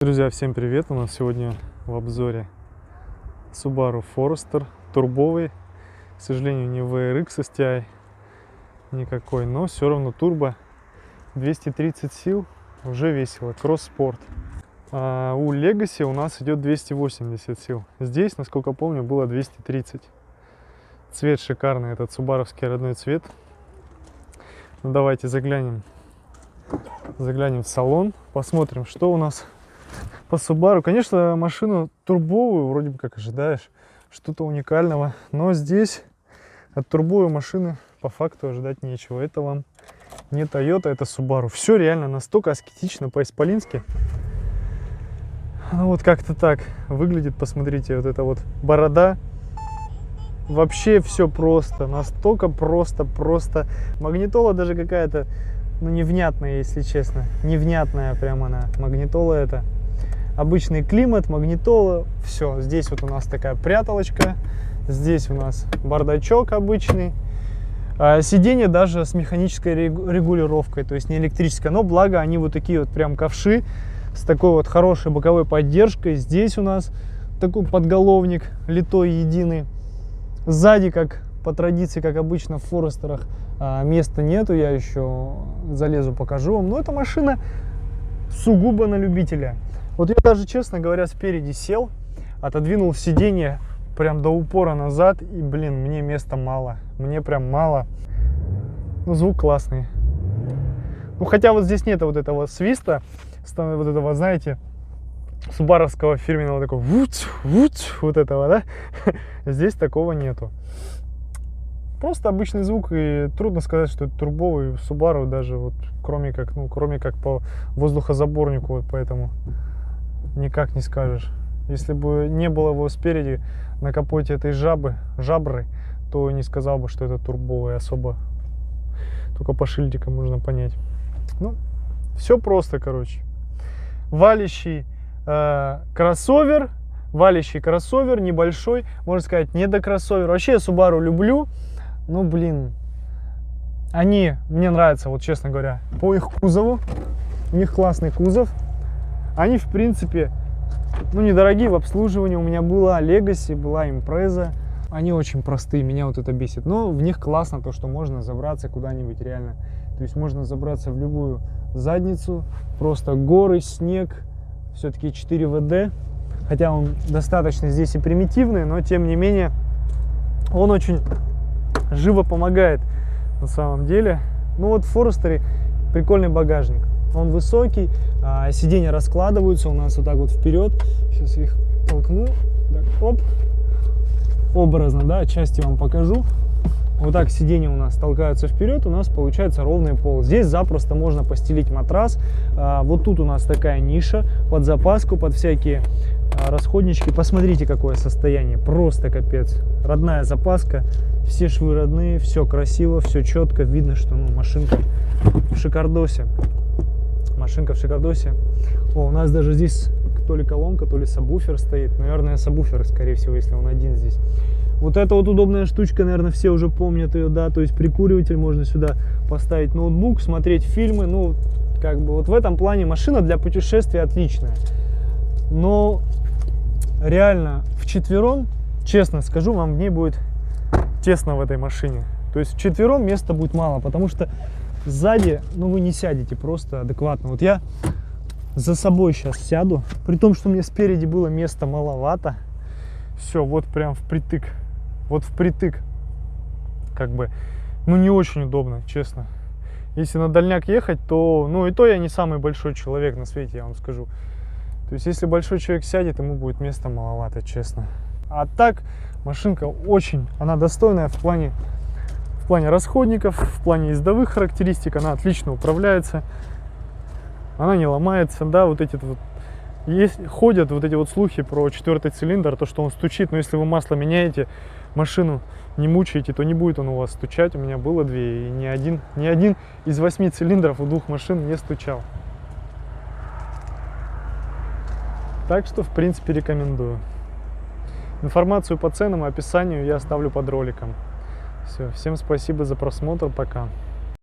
Друзья, всем привет! У нас сегодня в обзоре Subaru Forester турбовый. К сожалению, не VRX STI никакой, но все равно турбо. 230 сил, уже весело, кросс-спорт. А у Legacy у нас идет 280 сил. Здесь, насколько помню, было 230. Цвет шикарный, этот субаровский родной цвет. Ну, давайте заглянем в салон, посмотрим, что у нас по Subaru. Конечно, машину турбовую, вроде бы как ожидаешь что-то уникального, но здесь от турбовой машины по факту ожидать нечего. Это вам не Toyota, это Subaru. Все реально настолько аскетично, по-исполински. Ну, вот как-то так выглядит, посмотрите, вот эта вот борода. Вообще все просто, настолько просто. Магнитола даже какая-то, ну, невнятная, если честно. Невнятная прям она, магнитола это. Обычный климат, магнитола, все. Здесь вот у нас такая пряталочка, здесь у нас бардачок обычный. Сиденье даже с механической регулировкой, то есть не электрическое, но благо они вот такие вот прям ковши с такой вот хорошей боковой поддержкой. Здесь у нас такой подголовник литой единый. Сзади, как по традиции, как обычно в Форестерах, места нету, я еще залезу, покажу вам. Но эта машина сугубо на любителя. Вот я даже, честно говоря, спереди сел, отодвинул сиденье прям до упора назад, и, блин, мне места мало. Мне прям мало. Ну, звук классный. Ну, хотя вот здесь нет вот этого свиста, вот этого, знаете, субаровского фирменного такого вот этого, да? Здесь такого нету. Просто обычный звук, и трудно сказать, что это турбовый Subaru, даже вот кроме как по воздухозаборнику, вот поэтому никак не скажешь. Если бы не было его спереди на капоте этой жабры, то не сказал бы, что это турбовый особо. Только по шильдикам можно понять. Ну, все просто, короче. Валящий кроссовер, небольшой, можно сказать, не до кроссовера. Вообще я Subaru люблю, но, блин, мне нравятся, вот честно говоря, по их кузову. У них классный кузов. Они, в принципе, ну, недорогие в обслуживании. У меня была Legacy, была Impreza. Они очень простые, меня вот это бесит. Но в них классно то, что можно забраться куда-нибудь реально. То есть можно забраться в любую задницу. Просто горы, снег. Все-таки 4 ВД. Хотя он достаточно здесь и примитивный, но тем не менее он очень живо помогает на самом деле. Ну вот в Форестере прикольный багажник. Он высокий, сиденья раскладываются у нас вот так вот вперед. Сейчас я их толкну. Так, оп. Образно, да, отчасти вам покажу. Вот так сиденья у нас толкаются вперед, у нас получается ровный пол. Здесь запросто можно постелить матрас. Вот тут у нас такая ниша под запаску, под всякие расходнички. Посмотрите, какое состояние, просто капец. Родная запаска, все швы родные, все красиво, все четко. Видно, что, ну, машинка в шикардосе. Машинка в шикардосе. О, у нас даже здесь то ли колонка, то ли сабвуфер стоит. Наверное, сабвуфер, скорее всего, если он один здесь. Вот эта вот удобная штучка, наверное, все уже помнят ее, да, то есть прикуриватель, можно сюда поставить ноутбук, смотреть фильмы, ну, как бы вот в этом плане машина для путешествий отличная. Но реально вчетвером, честно скажу, вам в ней будет тесно в этой машине. То есть вчетвером места будет мало, потому что сзади, ну, вы не сядете просто адекватно. Вот я за собой сейчас сяду, при том, что мне спереди было места маловато. Все, вот прям впритык. Вот впритык. Как бы, ну, не очень удобно, честно. Если на дальняк ехать, то, ну, и то я не самый большой человек на свете, я вам скажу. То есть, если большой человек сядет, ему будет места маловато, честно. А так, машинка очень, она достойная в плане расходников, в плане ездовых характеристик. Она отлично управляется. Она не ломается, да, вот эти вот. Ходят вот эти вот слухи про 4-й цилиндр, то, что он стучит, но если вы масло меняете, машину не мучаете, то не будет он у вас стучать. У меня было 2, и ни один из 8 цилиндров у 2 машин не стучал. Так что, в принципе, рекомендую. Информацию по ценам и описанию я оставлю под роликом. Все, всем спасибо за просмотр, пока.